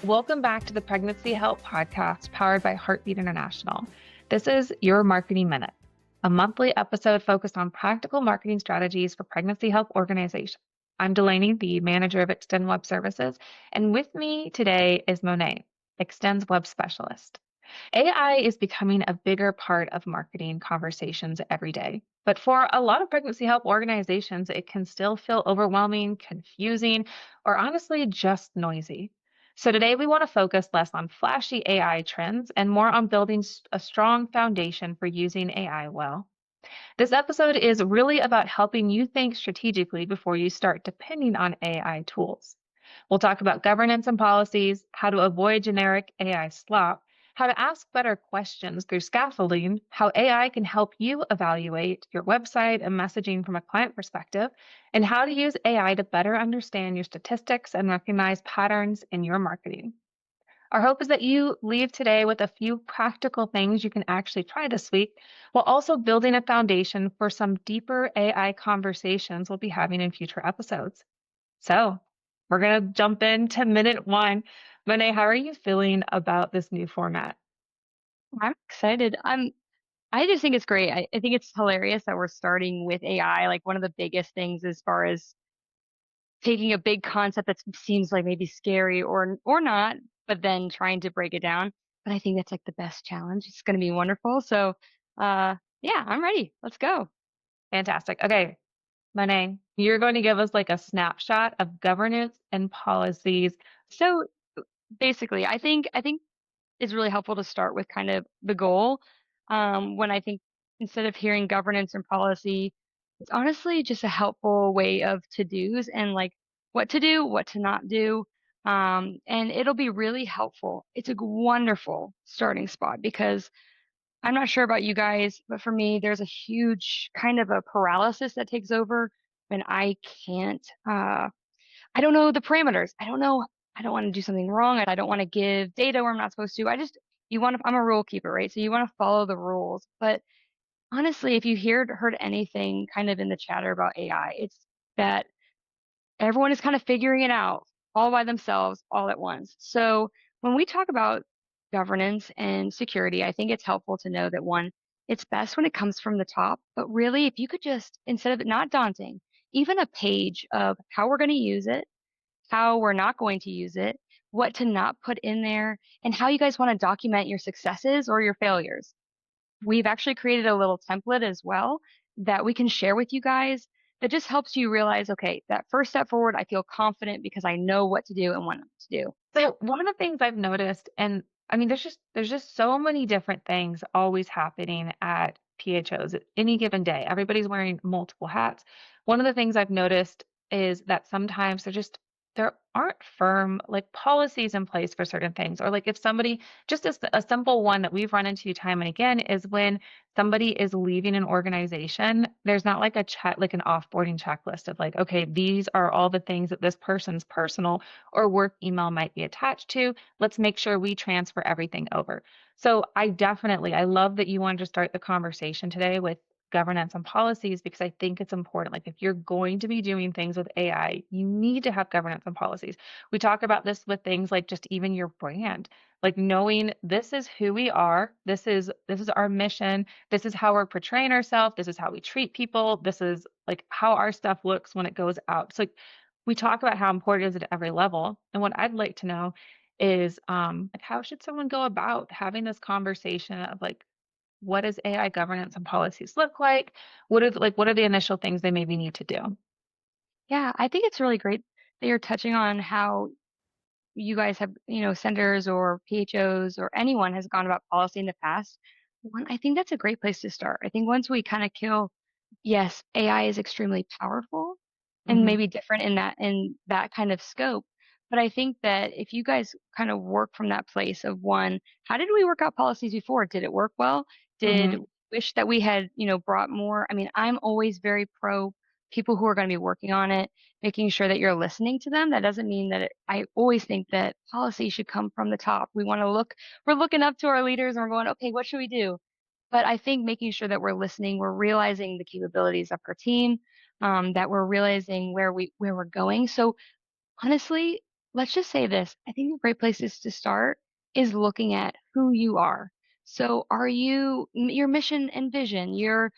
Welcome back to the Pregnancy Help Podcast powered by Heartbeat International. This is your Marketing Minute, a monthly episode focused on practical marketing strategies for pregnancy help organizations. I'm Delaney, the manager of Extend Web Services, and with me today is Monet, Extend's web specialist. AI is becoming a bigger part of marketing conversations every day. But for a lot of pregnancy help organizations, it can still feel overwhelming, confusing, or honestly just noisy. So today we want to focus less on flashy AI trends and more on building a strong foundation for using AI well. This episode is really about helping you think strategically before you start depending on AI tools. We'll talk about governance and policies, how to avoid generic AI slop, how to ask better questions through scaffolding, how AI can help you evaluate your website and messaging from a client perspective, and how to use AI to better understand your statistics and recognize patterns in your marketing. Our hope is that you leave today with a few practical things you can actually try this week, while also building a foundation for some deeper AI conversations we'll be having in future episodes. So, we're going to jump into minute one. Monet, how are you feeling about this new format? I'm excited. I just think it's great. I think it's hilarious that we're starting with AI. Like one of the biggest things as far as taking a big concept that seems like maybe scary or not, but then trying to break it down. But I think that's like the best challenge. It's going to be wonderful. So, yeah, I'm ready. Let's go. Fantastic. Okay, Monet, you're going to give us like a snapshot of governance and policies. So basically, I think it's really helpful to start with kind of the goal. When I think instead of hearing governance and policy, it's honestly just a helpful way of to-dos and like what to do, what to not do. And it'll be really helpful. It's a wonderful starting spot because I'm not sure about you guys, but for me, there's a huge kind of a paralysis that takes over when I can't, I don't know the parameters. I don't know. I don't want to do something wrong. I don't want to give data where I'm not supposed to. You want to, I'm a rule keeper, right? So you want to follow the rules. But honestly, if you heard anything kind of in the chatter about AI, it's that everyone is kind of figuring it out all by themselves, all at once. So when we talk about governance and security, I think it's helpful to know that one, it's best when it comes from the top. But really, if you could just, instead of it not daunting, even a page of how we're going to use it, how we're not going to use it, what to not put in there, and how you guys want to document your successes or your failures. We've actually created a little template as well that we can share with you guys that just helps you realize, okay, that first step forward, I feel confident because I know what to do and what not to do. So one of the things I've noticed, and I mean, there's just so many different things always happening at PHOs at any given day. Everybody's wearing multiple hats. One of the things I've noticed is that sometimes there aren't firm like policies in place for certain things. Or like if somebody, just as a simple one that we've run into time and again is when somebody is leaving an organization, there's not like a check, like an offboarding checklist of like, okay, these are all the things that this person's personal or work email might be attached to. Let's make sure we transfer everything over. So I love that you wanted to start the conversation today with governance and policies because I think it's important. Like if you're going to be doing things with AI, you need to have governance and policies. We talk about this with things like just even your brand, like knowing this is who we are, this is our mission, this is how we're portraying ourselves, this is how we treat people, this is like how our stuff looks when it goes out. So we talk about how important it is at every level. And what I'd like to know is like how should someone go about having this conversation of like what does AI governance and policies look like? What are the initial things they maybe need to do? Yeah, I think it's really great that you're touching on how you guys have, centers or PHOs or anyone has gone about policy in the past. One, I think that's a great place to start. I think once we kind of kill, yes, AI is extremely powerful and Hmm. maybe different in that kind of scope. But I think that if you guys kind of work from that place of one, how did we work out policies before? Did it work well? Did Hmm. wish that we had, brought more? I mean, I'm always very pro people who are going to be working on it, making sure that you're listening to them. That doesn't mean that I always think that policy should come from the top. We're looking up to our leaders and we're going, okay, what should we do? But I think making sure that we're listening, we're realizing the capabilities of our team, that we're realizing where we're going. So honestly, let's just say this. I think a great place is to start is looking at who you are. So are you your mission and vision, your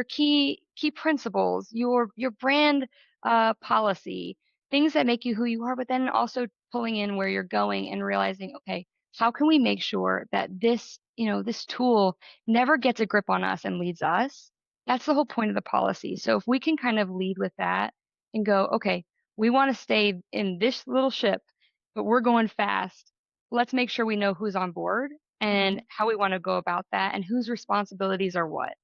key principles, your brand policy, things that make you who you are, but then also pulling in where you're going and realizing, okay, how can we make sure that this tool never gets a grip on us and leads us? That's the whole point of the policy. So if we can kind of lead with that and go, okay, we want to stay in this little ship, but we're going fast. Let's make sure we know who's on board and Mhm. how we want to go about that and whose responsibilities are what.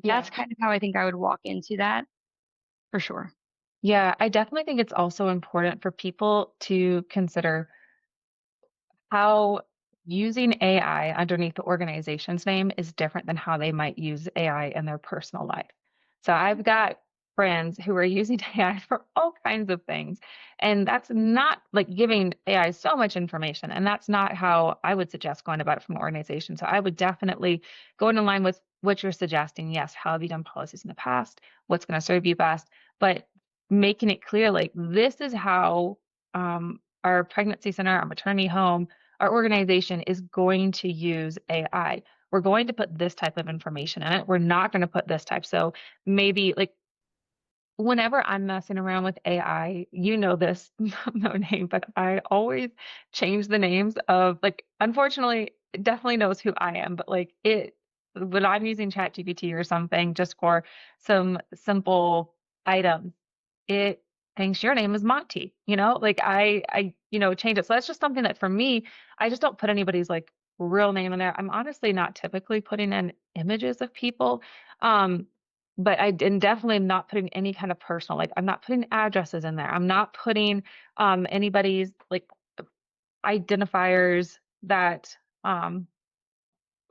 That's Yeah. kind of how I think I would walk into that for sure. Yeah, I definitely think it's also important for people to consider how using AI underneath the organization's name is different than how they might use AI in their personal life. So I've got friends who are using AI for all kinds of things, and that's not like giving AI so much information. And that's not how I would suggest going about it from an organization. So I would definitely go in line with what you're suggesting. Yes, how have you done policies in the past? What's going to serve you best? But making it clear, like, this is how our pregnancy center, our maternity home, our organization is going to use AI. We're going to put this type of information in it. We're not going to put this type. So maybe like whenever I'm messing around with AI, you know this, no name, but I always change the names of like, unfortunately, it definitely knows who I am, but like when I'm using ChatGPT or something just for some simple items, it thinks your name is Monty, like change it. So that's just something that for me, I just don't put anybody's like real name in there. I'm honestly not typically putting in images of people. Um, but I and definitely am not putting any kind of personal, like I'm not putting addresses in there. I'm not putting anybody's like identifiers that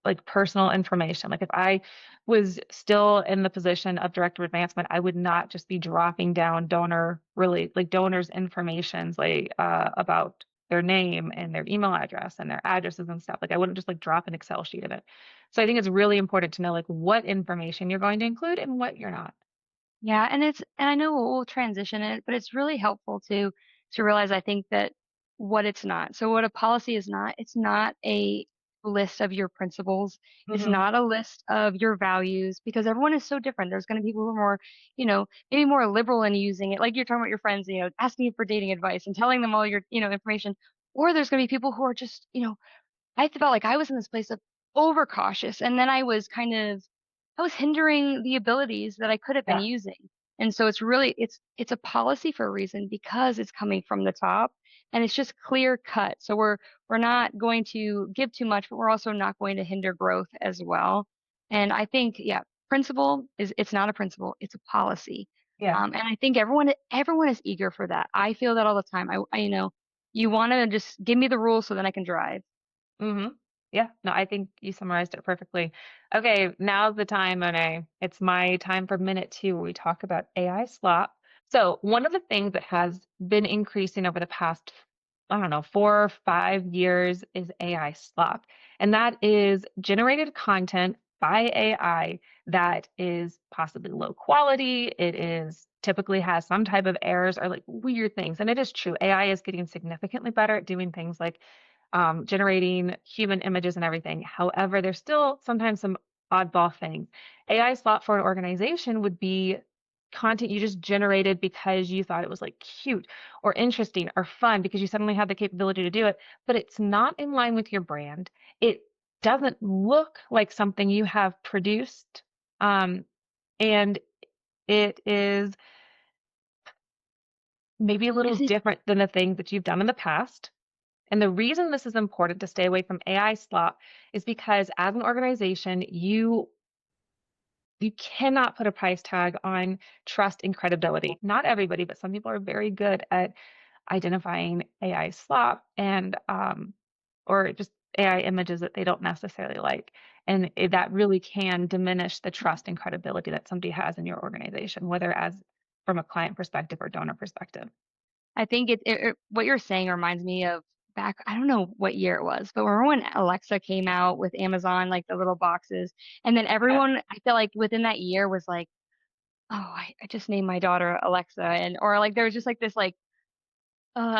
like personal information. Like if I was still in the position of director of advancement, I would not just be dropping down donors' informations like about their name and their email address and their addresses and stuff. Like I wouldn't just like drop an Excel sheet in it. So I think it's really important to know like what information you're going to include and what you're not. Yeah, and I know we'll transition it, but it's really helpful to realize I think that what it's not. So what a policy is not, it's not a list of your principles. It's Hmm. not a list of your values because everyone is so different. There's going to be people who are more, maybe more liberal in using it. Like you're talking about your friends, asking you for dating advice and telling them all your, information. Or there's going to be people who are just, I felt like I was in this place of overcautious, and then I was hindering the abilities that I could have been Yeah. using. And so it's a policy for a reason because it's coming from the top and it's just clear cut. So we're not going to give too much, but we're also not going to hinder growth as well. And I think, yeah, principle is it's not a principle, it's a policy. Yeah. And I think everyone is eager for that. I feel that all the time. You want to just give me the rules so then I can drive. Mhm. Yeah, no, I think you summarized it perfectly. Okay, now's the time, Monet. It's my time for minute 2 where we talk about AI slop. So, one of the things that has been increasing over the past, I don't know, 4 or 5 years is AI slop. And that is generated content by AI that is possibly low quality. It is typically has some type of errors or like weird things. And it is true. AI is getting significantly better at doing things like generating human images and everything. However, there's still sometimes some oddball things. AI slot for an organization would be content you just generated because you thought it was like cute or interesting or fun because you suddenly had the capability to do it, but it's not in line with your brand. It doesn't look like something you have produced. And it is maybe a little Is it different than the things that you've done in the past. And the reason this is important to stay away from AI slop is because as an organization, you cannot put a price tag on trust and credibility. Not everybody, but some people are very good at identifying AI slop and or just AI images that they don't necessarily like. And that really can diminish the trust and credibility that somebody has in your organization, whether as from a client perspective or donor perspective. I think what you're saying reminds me of back, I don't know what year it was, but remember when Alexa came out with Amazon, like the little boxes, and then Yeah. everyone, I feel like within that year was like, oh, I just named my daughter Alexa, or like there was just like this like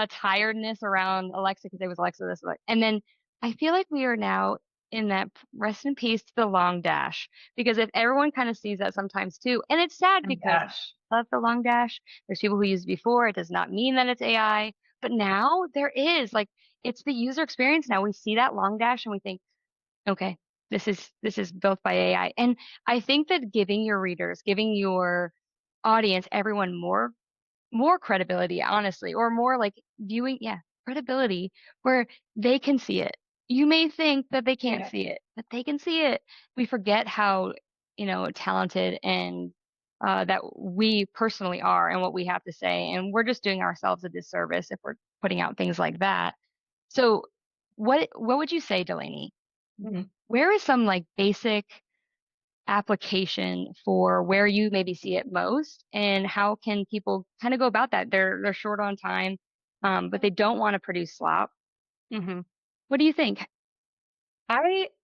tiredness around Alexa because it was Alexa this, and then I feel like we are now in that rest in peace to the long dash because if everyone kind of sees that sometimes too, and it's sad Oh because gosh. I love the long dash. There's people who used it before. It does not mean that it's AI, but now there is like it's the user experience now. We see that long dash and we think, okay, this is built by AI. And I think that giving your readers, giving your audience, everyone more credibility, honestly, or more like viewing, yeah, credibility where they can see it. You may think that they can't Yeah. see it, but they can see it. We forget how, talented and that we personally are and what we have to say. And we're just doing ourselves a disservice if we're putting out things like that. So what would you say, Delaney? Mhm. Where is some like basic application for where you maybe see it most and how can people kind of go about that? They're short on time, but they don't want to produce slop. Mhm. What do you think?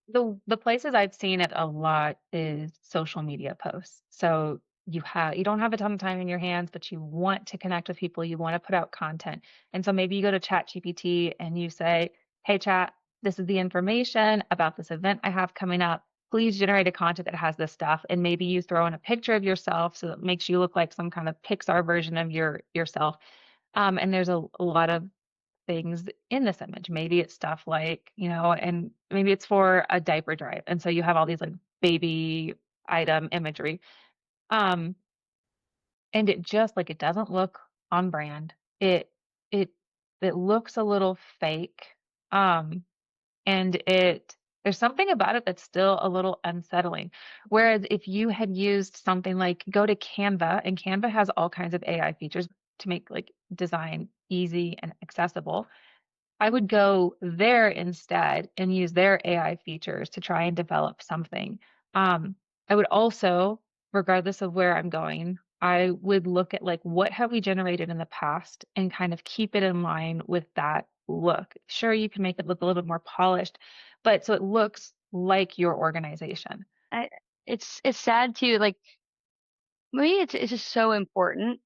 The places I've seen it a lot is social media posts. So you don't have a ton of time in your hands, but you want to connect with people, you want to put out content. And so maybe you go to ChatGPT and you say, "Hey chat, this is the information about this event I have coming up. Please generate a content that has this stuff." And maybe you throw in a picture of yourself so that makes you look like some kind of Pixar version of yourself. And there's a lot of things in this image. Maybe it's stuff like, and maybe it's for a diaper drive. And so you have all these like baby item imagery. Um, and it just like it doesn't look on brand. It it looks a little fake. Um, and there's something about it that's still a little unsettling. Whereas if you had used something like go to Canva, and Canva has all kinds of AI features to make like design easy and accessible. I would go there instead and use their AI features to try and develop something. I would also, regardless of where I'm going, I would look at like what have we generated in the past and kind of keep it in line with that look. Sure, you can make it look a little bit more polished, but so it looks like your organization. I, it's sad too. Like maybe it's just so important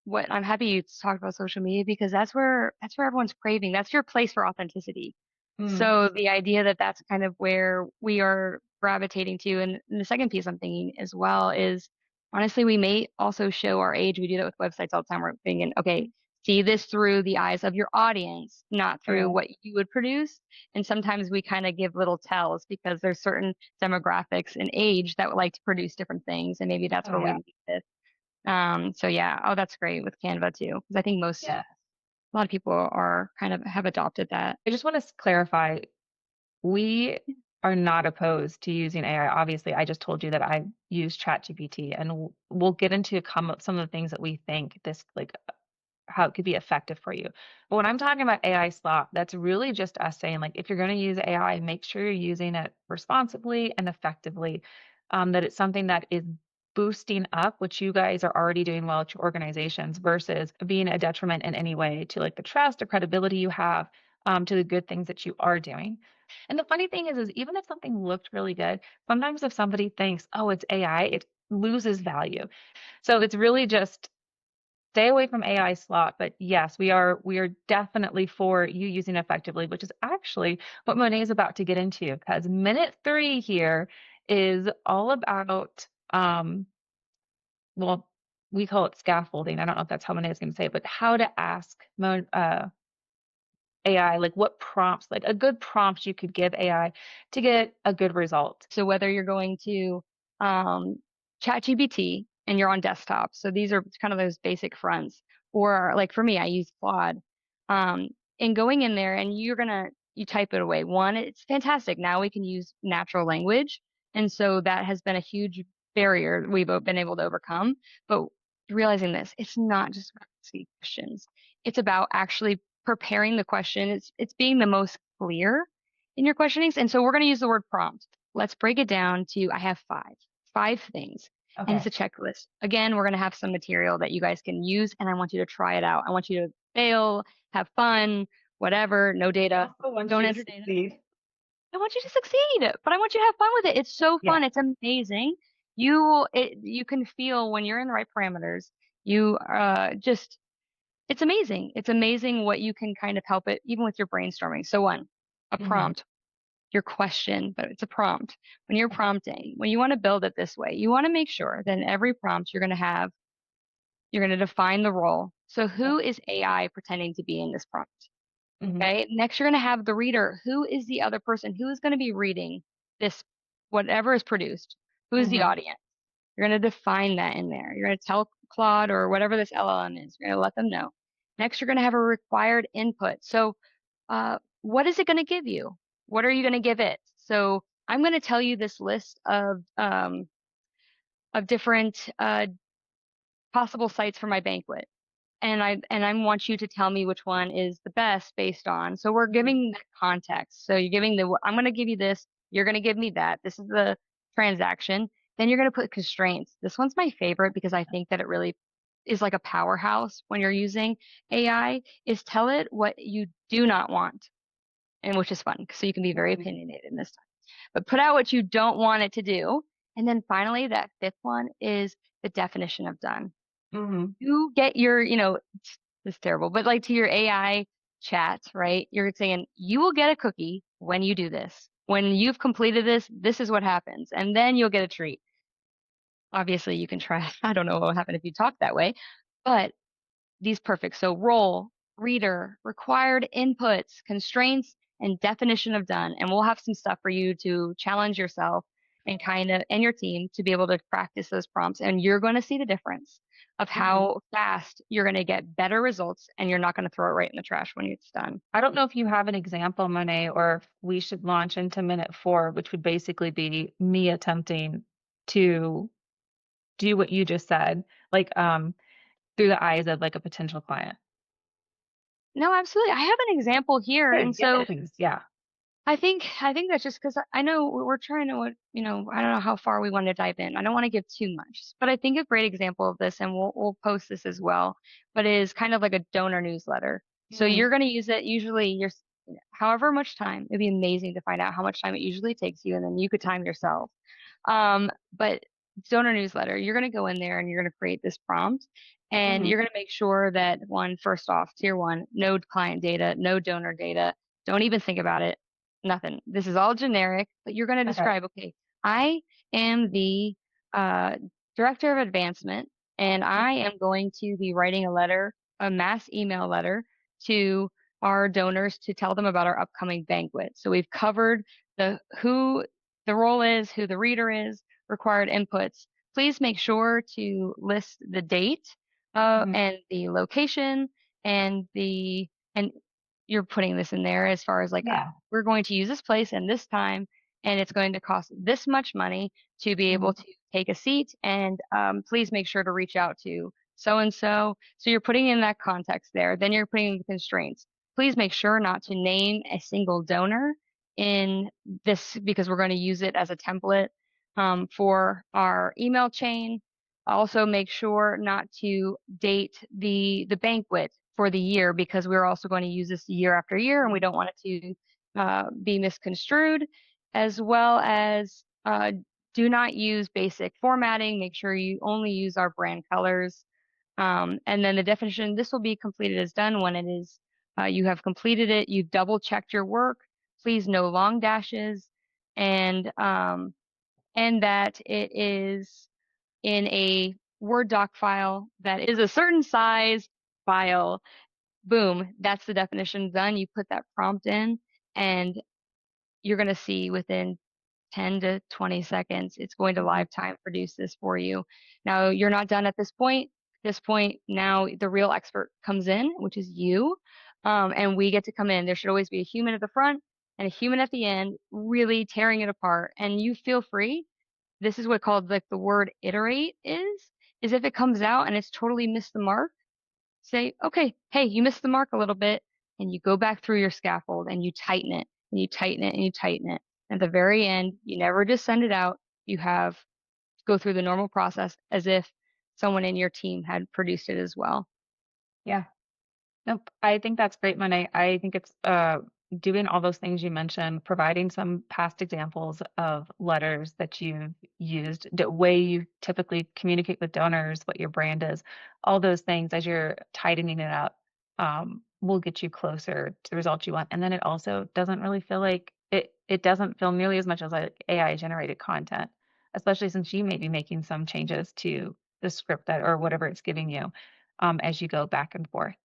what I'm happy you talked about social media because that's where everyone's craving. That's your place for authenticity. Mm, So the idea that that's kind of where we are gravitating to, and the second piece I'm thinking as well is honestly, we may also show our age. We do that with websites all the time. We're thinking, okay, see this through the eyes of your audience, not through okay. what you would produce. And sometimes we kind of give little tells because there's certain demographics and age that would like to produce different things, and maybe that's Oh where we yeah. meet this. So yeah, oh, that's great with Canva too, because I think Yeah. a lot of people are kind of have adopted that. I just want to clarify, we are not opposed to using AI. Obviously, I just told you that I use ChatGPT, and we'll get into some of the things that we think this like how it could be effective for you. But when I'm talking about AI slop, that's really just us saying like if you're going to use AI, make sure you're using it responsibly and effectively. That it's something that is boosting up what you guys are already doing well at your organizations versus being a detriment in any way to like the trust or credibility you have to the good things that you are doing. And the funny thing is even if something looked really good, sometimes if somebody thinks, oh, it's AI, it loses value. So it's really just stay away from AI slot. But yes, we are definitely for you using it effectively, which is actually what Monet is about to get into because minute 3 here is all about well, we call it scaffolding. I don't know if that's how Monet is going to say it, but how to ask AI, like what prompts, like a good prompt you could give AI to get a good result. So whether you're going to um, ChatGPT and you're on desktop, so these are kind of those basic fronts, or like for me, I use Claude, um, and going in there and you type it away. One, it's fantastic. Now we can use natural language, and so that has been a huge barrier we've been able to overcome. But realizing this, it's not just about asking questions. It's about actually preparing the question. It's being the most clear in your questionings. And so we're going to use the word prompt. Let's break it down to I have five things. And it's Okay. a checklist. Again, we're going to have some material that you guys can use, and I want you to try it out. I want you to fail, have fun, whatever, no I data. also want Don't you to enter data. succeed. I want you to succeed, but I want you to have fun with it. It's so Yeah. fun. It's amazing. You can feel when you're in the right parameters. You just It's amazing. It's amazing what you can kind of help it, even with your brainstorming. So one, a Hmm. prompt, your question, but it's a prompt. When you're prompting, when you want to build it this way, you want to make sure that in every prompt you're going to define the role. So who is AI pretending to be in this prompt? Hmm. Okay. Next, you're going to have the reader. Who is the other person? Who is going to be reading this, whatever is produced? Who is the Hmm. audience? You're going to define that in there. You're going to tell Claude or whatever this LLM is, you're going to let them know. Next, you're going to have a required input. So, what is it going to give you? What are you going to give it? So, I'm going to tell you this list of different possible sites for my banquet, and I want you to tell me which one is the best based on. So we're Hmm. giving that context. So you're giving I'm going to give you this, you're going to give me that. This is the transaction. Then you're going to put constraints. This one's my favorite because I think that it really is like a powerhouse when you're using AI, is tell it what you do not want, and which is fun. So you can be very opinionated in this time. But put out what you don't want it to do. And then finally, that fifth one is the definition of done. Hmm. You get your, this is terrible, but like to your AI chat, right? You're saying you will get a cookie when you do this. When you've completed this, this is what happens, and then you'll get a treat. Obviously, you can try. I don't know what will happen if you talk that way, but these perfect. So role, reader, required inputs, constraints, and definition of done. And we'll have some stuff for you to challenge yourself and and your team to be able to practice those prompts. And you're going to see the difference of Hmm. how fast you're going to get better results, and you're not going to throw it right in the trash when it's done. I don't know if you have an example, Monet, or if we should launch into minute four, which would basically be me attempting to do what you just said, like through the eyes of like a potential client. No, absolutely. I have an example here. Hey, And yeah, so please. Yeah. I think that's just because I know we're trying to, I don't know how far we want to dive in. I don't want to give too much, but I think a great example of this, and we'll post this as well, but is kind of like a donor newsletter. So Hmm. you're going to use it usually however much time. It'd be amazing to find out how much time it usually takes you, and then you could time yourself. But donor newsletter, you're going to go in there and you're going to create this prompt, and Hmm. you're going to make sure that first off, tier one, no client data, no donor data. Don't even think about it. Nothing. This is all generic, but you're going to Okay. describe, okay, I am the uh, director of advancement, and I am going to be writing a mass email letter to our donors to tell them about our upcoming banquet. So we've covered who the role is, who the reader is, required inputs. Please make sure to list the date Hmm. and the location and you're putting this in there as far as like Yeah. we're going to use this place and this time, and it's going to cost this much money to be able Hmm. to take a seat. And please make sure to reach out to so and so. So you're putting in that context there. Then you're putting in the constraints. Please make sure not to name a single donor in this because we're going to use it as a template for our email chain. Also, make sure not to date the banquet for the year because we're also going to use this year after year, and we don't want it to be misconstrued, as well as do not use basic formatting. Make sure you only use our brand colors. And then the definition, this will be completed as done when it is you have completed it, you've double checked your work. Please no long dashes, and that it is in a Word doc file that is a certain size file. Boom, that's the definition done. You put that prompt in, and you're going to see within 10 to 20 seconds, it's going to Hmm. live time produce this for you. Now, you're not done at this point. This point, now the real expert comes in, which is you. And we get to come in. There should always be a human at the front and a human at the end, really tearing it apart. And you feel free. This is what called like the word iterate is if it comes out and it's totally missed the mark, say, okay, hey, you missed the mark a little bit, and you go back through your scaffold and you tighten it and you tighten it and you tighten it. At the very end, you never just send it out. You have go through the normal process as if someone in your team had produced it as well. Yeah. Nope. I think that's great, Monet. I think it's doing all those things you mentioned, providing some past examples of letters that you've used, the way you typically communicate with donors, what your brand is, all those things as you're tightening it up. will get you closer to the results you want. And then it also doesn't really feel like it doesn't feel nearly as much as like AI generated content, especially since you may be making some changes to the script that or whatever it's giving you as you go back and forth.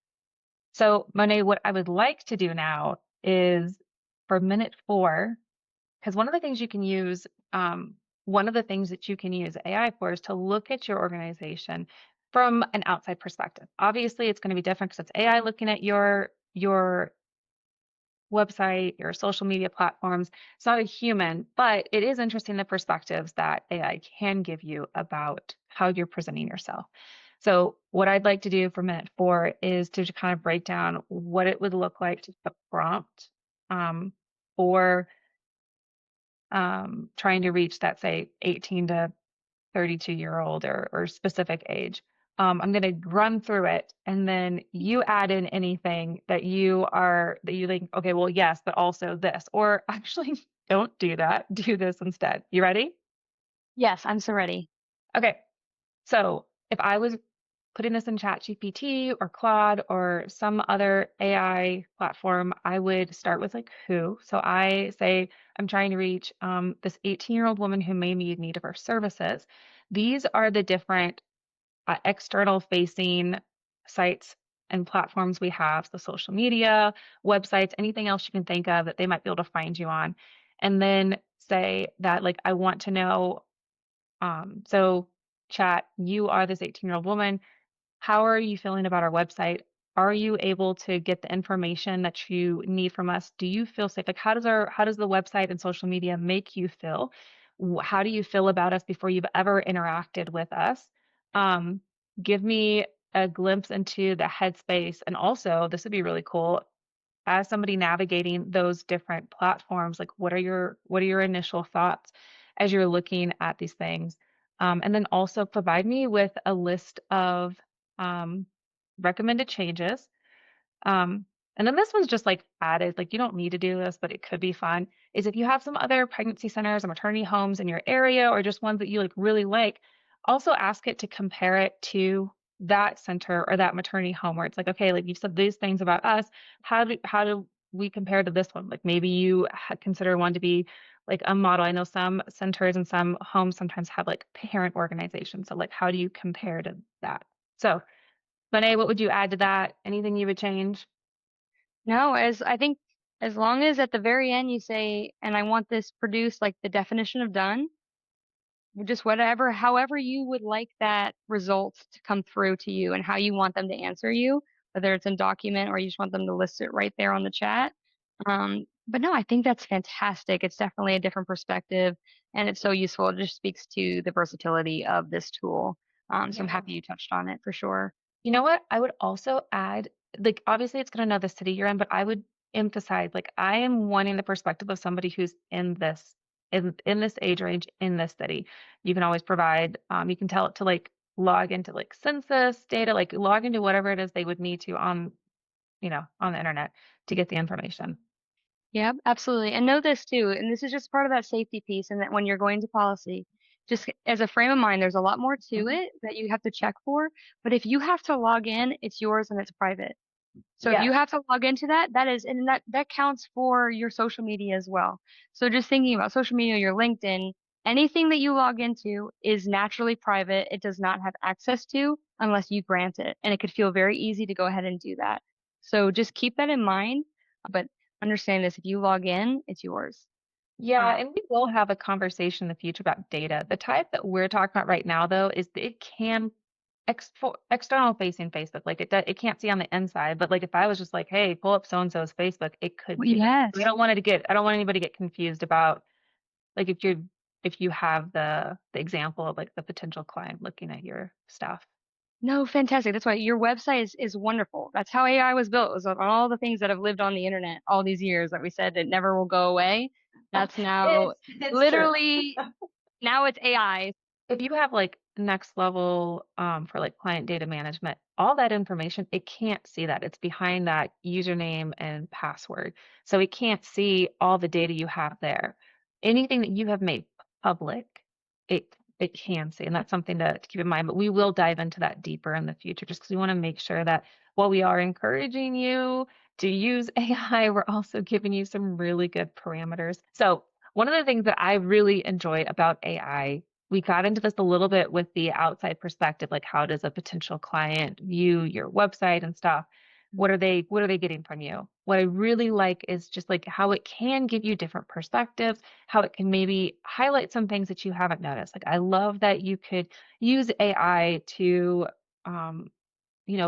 So, Monet, what I would like to do now is for minute 4, because one of the things you can use, one of the things that you can use AI for is to look at your organization from an outside perspective. Obviously, it's going to be different because it's AI looking at your website, your social media platforms. It's not a human, but it is interesting the perspectives that AI can give you about how you're presenting yourself. So, what I'd like to do for minute 4 is to kind of break down what it would look like to prompt for trying to reach that, say, 18 to 32-year-old or specific age. I'm going to run through it and then you add in anything that you think, okay, well, yes, but also this, or actually don't do that. Do this instead. You ready? Yes, I'm so ready. Okay. So if I was putting this in ChatGPT or Claude or some other AI platform, I would start with like who. So I say I'm trying to reach this 18-year-old woman who may be in need of our services. These are the different external facing sites and platforms we have. So social media, websites, anything else you can think of that they might be able to find you on. And then say that like I want to know, so chat, you are this 18-year-old woman, how are you feeling about our website? Are you able to get the information that you need from us? Do you feel safe? Like how does the website and social media make you feel? How do you feel about us before you've ever interacted with us? Um, Give me a glimpse into the headspace. And also, this would be really cool as somebody navigating those different platforms, like what are your initial thoughts as you're looking at these things? And then also provide me with a list of um, recommended changes. And then this one's just like added, like you don't need to do this, but it could be fun. Is if you have some other pregnancy centers or maternity homes in your area or just ones that you like really like, also ask it to compare it to that center or that maternity home where it's like, okay, like you've said these things about us. How do we compare to this one? Like maybe you consider one to be like a model. I know some centers and some homes sometimes have like parent organizations. So like how do you compare to that? So, Monet, what would you add to that? Anything you would change? No, as I think as long as at the very end you say, and I want this produced like the definition of done, just whatever, however you would like that result to come through to you and how you want them to answer you, whether it's in document or you just want them to list it right there on the chat. But no, I think that's fantastic. It's definitely a different perspective and it's so useful. It just speaks to the versatility of this tool. So I'm Yeah. happy you touched on it for sure. You know what? I would also add, like, obviously it's going to know the city you're in, but I would emphasize, like, I am wanting the perspective of somebody who's in this age range in this city. You can always provide, you can tell it to like log into like census data, like log into whatever it is they would need to on, on the internet to get the information. Yeah, absolutely. And know this too, and this is just part of that safety piece, and that when you're going to policy, just as a frame of mind, there's a lot more to Mhm. it that you have to check for. But if you have to log in, it's yours and it's private. So if you Yes. have to log into that, that is, and that counts for your social media as well. So just thinking about social media, your LinkedIn, anything that you log into is naturally private. It does not have access to unless you grant it. And it could feel very easy to go ahead and do that. So just keep that in mind. But understand this, if you log in, it's yours. Yeah, Uh, and we will have a conversation in the future about data. The type that we're talking about right now, though, is that it can external facing Facebook. Like it can't see on the inside. But like if I was just like, hey, pull up so and so's Facebook, it could see that. We yes. don't want it to get. I don't want anybody to get confused about like if you have the example of like the potential client looking at your stuff. No, fantastic. That's why your website is wonderful. That's how AI was built. It was on all the things that have lived on the internet all these years that we said it never will go away. That's now It's true. literally now it's AI. If you have like next level for like client data management, all that information, it can't see that. It's behind that username and password. So it can't see all the data you have there. Anything that you have made public, it It can see, and that's something to keep in mind, but we will dive into that deeper in the future just because we wanna make sure that while we are encouraging you to use AI, we're also giving you some really good parameters. So, one of the things that I really enjoy about AI, we got into this a little bit with the outside perspective, like how does a potential client view your website and stuff? What are they getting from you? What I really like is just like how it can give you different perspectives, how it can maybe highlight some things that you haven't noticed. Like I love that you could use AI to um,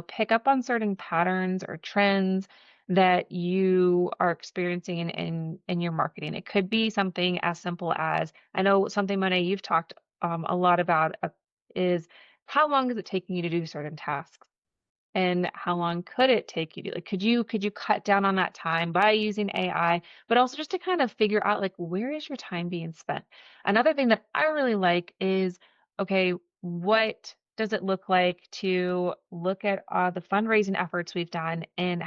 pick up on certain patterns or trends that you are experiencing in your marketing. It could be something as simple as I know something Monet you've talked a lot about is how long is it taking you to do certain tasks? And how long could it take you to like could you cut down on that time by using AI, but also just to kind of figure out like where is your time being spent? Another thing that I really like is okay, what does it look like to look at the fundraising efforts we've done and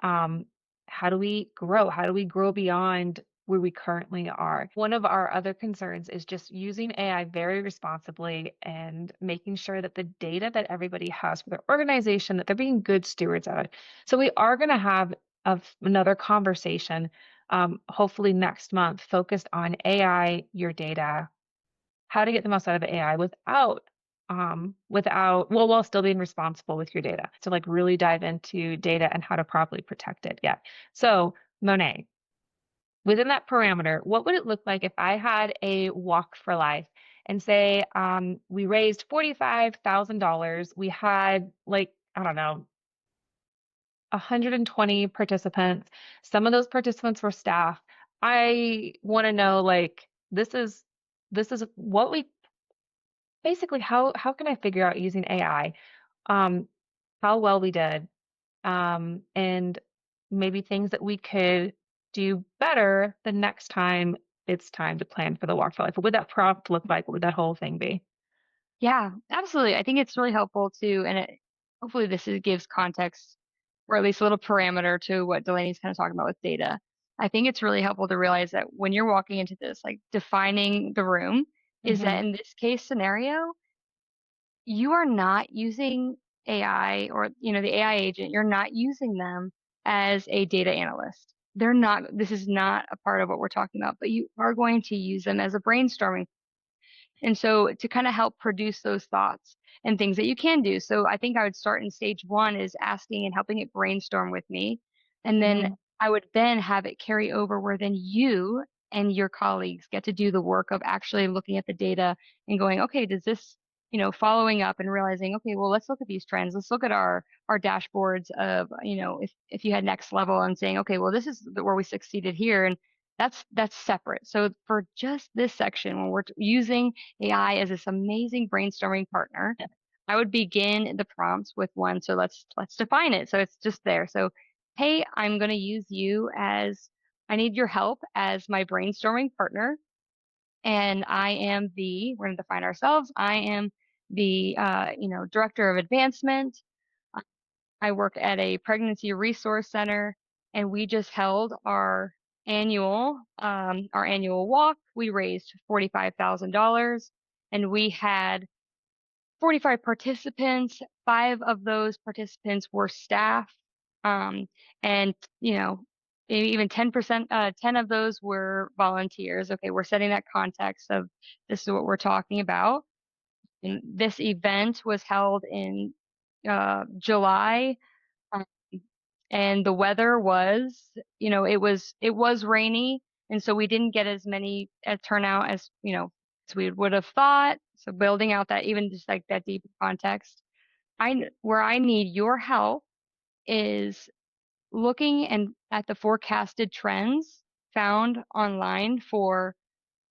um how do we grow? How do we grow beyond where we currently are? One of our other concerns is just using AI very responsibly and making sure that the data that everybody has for their organization, that they're being good stewards of it. So we are going to have another conversation, hopefully next month, focused on AI, your data, how to get the most out of AI without while still being responsible with your data. So like really dive into data and how to properly protect it. Yeah. So Monet, within that parameter, what would it look like if I had a walk for life and say we raised $45,000? We had like, I don't know, 120 participants. Some of those participants were staff. I want to know like this is what we basically how can I figure out using AI um how well we did and maybe things that we could do better the next time it's time to plan for the walk for life. What would that prompt look like? What would that whole thing be? Yeah, absolutely. I think it's really helpful too, and hopefully gives context or at least a little parameter to what Delaney's kind of talking about with data. I think it's really helpful to realize that when you're walking into this, like defining the room, is that Hmm. in this case scenario, you are not using AI or, the AI agent, you're not using them as a data analyst. This is not a part of what we're talking about, but you are going to use them as a brainstorming and so to kind of help produce those thoughts and things that you can do. So I think I would start in stage one is asking and helping it brainstorm with me. And then Hmm. I would then have it carry over where then you and your colleagues get to do the work of actually looking at the data and going, okay, does this, following up and realizing, okay, well, let's look at these trends. Let's look at our dashboards of, if you had next level and saying, okay, well, this is where we succeeded here. And that's separate. So for just this section, when we're using AI as this amazing brainstorming partner, I would begin the prompts with one. So let's define it. So it's just there. So, hey, I'm going to use you as I need your help as my brainstorming partner. And we're going to define ourselves. I am the, director of advancement. I work at a pregnancy resource center and we just held our annual walk. We raised $45,000 and we had 45 participants. Five of those participants were staff. Um, and maybe even 10%, 10 of those were volunteers. Okay. We're setting that context of this is what we're talking about. And this event was held in, July. um, and the weather was, it was rainy, and so we didn't get as many turnout as we would have thought. So building out that even just like that deep context, where I need your help is looking and at the forecasted trends found online for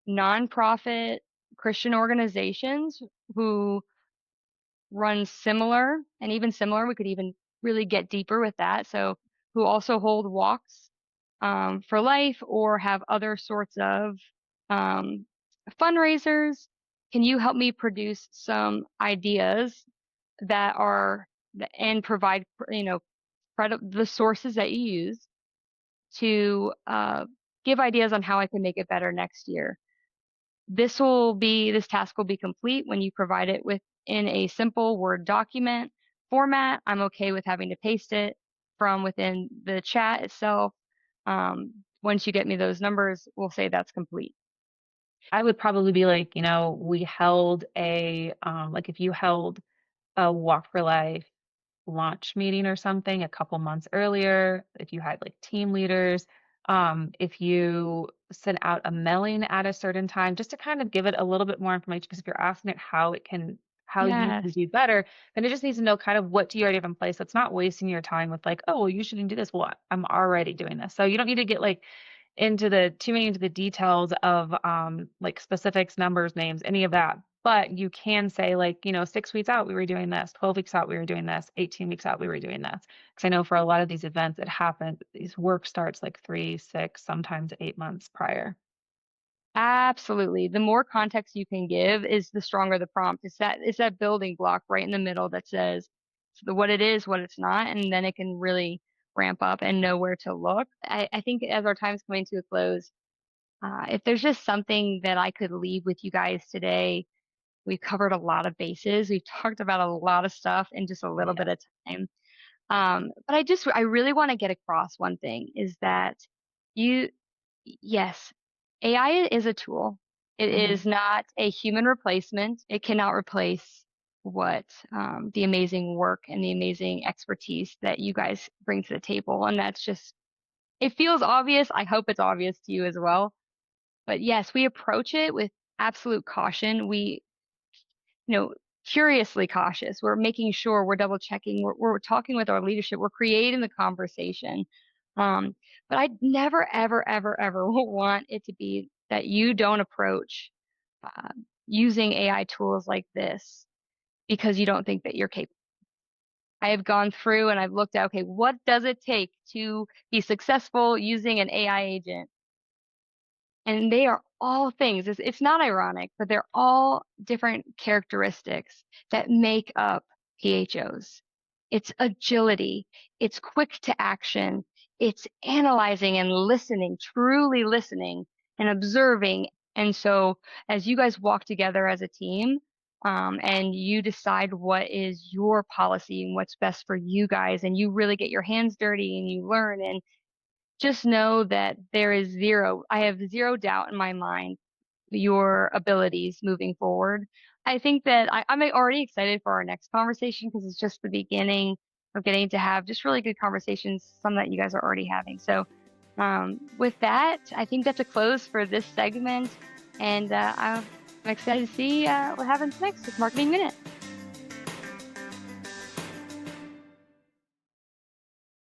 nonprofit Christian organizations who run similar and even similar. We could even really get deeper with that. So, who also hold walks for life or have other sorts of um, fundraisers. Can you help me produce some ideas that are and provide the sources that you use to give ideas on how I can make it better next year? this task will be complete when you provide it within a simple Word document format. I'm okay with having to paste it from within the chat itself. Once you get me those numbers, we'll say that's complete. I would probably be like, we held like if you held a Walk for Life launch meeting or something a couple months earlier, if you had like team leaders, if you sent out a mailing at a certain time, just to kind of give it a little bit more information, because if you're asking it how you can Yes. do better, then it just needs to know kind of what do you already have in place. So it's not wasting your time with like, oh, well, you shouldn't do this. Well, I'm already doing this. So you don't need to get like too many into the details of like specifics, numbers, names, any of that. But you can say like, 6 weeks out we were doing this, 12 weeks out we were doing this, 18 weeks out we were doing this. Because I know for a lot of these events it happens, these work starts like 3, 6, sometimes 8 months prior. Absolutely. The more context you can give is the stronger the prompt. It's that building block right in the middle that says what it is, what it's not, and then it can really ramp up and know where to look. I think as our time's coming to a close, if there's just something that I could leave with you guys today, we've covered a lot of bases. We've talked about a lot of stuff in just a little Yeah. bit of time. But I really want to get across one thing is that you, yes, AI is a tool. It Hmm. is not a human replacement. It cannot replace what the amazing work and the amazing expertise that you guys bring to the table. And that's just, it feels obvious. I hope it's obvious to you as well. But yes, we approach it with absolute caution. We, you know, curiously cautious. We're making sure we're double checking. We're talking with our leadership. We're creating the conversation. Um, but I never, ever, ever, ever want it to be that you don't approach uh, using AI tools like this because you don't think that you're capable. I have gone through and I've looked at, okay, what does it take to be successful using an AI agent? And they are all things. It's not ironic, but they're all different characteristics that make up PHOs. It's agility. It's quick to action. It's analyzing and listening, truly listening and observing. And so as you guys walk together as a team, and you decide what is your policy and what's best for you guys, and you really get your hands dirty and you learn and just know that I have zero doubt in my mind your abilities moving forward. I think that I'm already excited for our next conversation because it's just the beginning of getting to have just really good conversations, some that you guys are already having. So, with that, I think that's a close for this segment. And I'm excited to see what happens next with Marketing Minute.